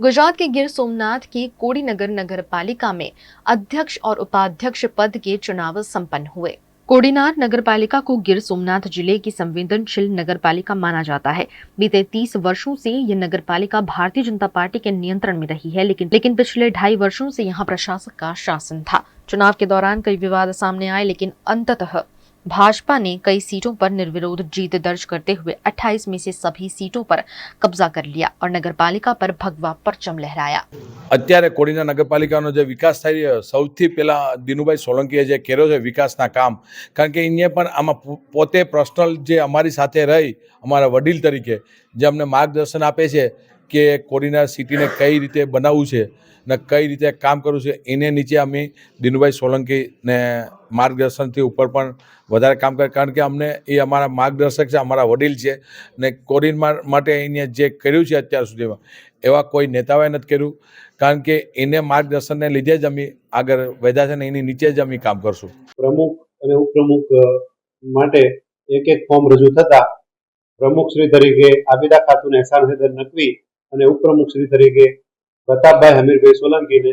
गुजरात के गिर सोमनाथ की कोडीनगर नगर पालिका में अध्यक्ष और उपाध्यक्ष पद के चुनाव संपन्न हुए। कोडीनार नगर पालिका को गिर सोमनाथ जिले की संवेदनशील नगर पालिका माना जाता है। बीते 30 वर्षों से ये नगर पालिका भारतीय जनता पार्टी के नियंत्रण में रही है, लेकिन पिछले 2.5 वर्षों से यहाँ प्रशासक का शासन था। चुनाव के दौरान कई विवाद सामने आए, लेकिन अंततः भाजपा ने कई सीटों पर निर्विरोध जीत दर्ज करते हुए 28 में से सभी सीटों पर कब्जा कर लिया और नगरपालिका पर भगवा परचम लहराया। અત્યારે કોડીના નગરપાલિકાનો જે વિકાસ થઈ રહ્યો સૌથી પહેલાં દિનુભાઈ સોલંકીએ જે કર્યો છે વિકાસના કામ, કારણ કે એને પણ આમાં પોતે પર્સનલ જે અમારી સાથે રહી અમારા વડીલ તરીકે જે અમને માર્ગદર્શન આપે છે કે કોડીના સિટીને કઈ રીતે બનાવવું છે ને કઈ રીતે કામ કરવું છે, એને નીચે અમે દિનુભાઈ સોલંકીને માર્ગદર્શનથી ઉપર પણ વધારે કામ કરે, કારણ કે અમને એ અમારા માર્ગદર્શક છે, અમારા વડીલ છે ને કોડીન માટે એને જે કર્યું છે અત્યાર સુધીમાં એવા કોઈ નેતાઓએ નથી કર્યું, કારણ કે એને માર્ગદર્શનને લીધે જ અમે આગળ વધ્યા છે ને એની નીચે જ અમે કામ કરશું। પ્રમુખ અને ઉપપ્રમુખ માટે એક એક ફોર્મ રજૂ થતા પ્રમુખ શ્રી તરીકે આબિદા ખાતુન એહસાન હૈદર નકવી અને ઉપપ્રમુખ શ્રી તરીકે પ્રતાપભાઈ હમીરભાઈ સોલંકીને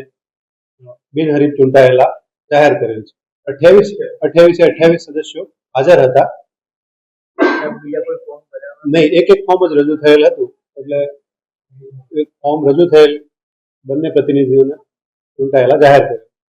બિનહરીફ ચૂંટાયેલા જાહેર કરેલ છે। 28 સદસ્યો હાજર હતા। નહીં, એક ફોર્મ જ રજૂ થયેલ હતું, એટલે ફોર્મ રજૂ થયેલ બંને પ્રતિનિધિઓને ચૂંટાયેલા જાહેર કર્યા।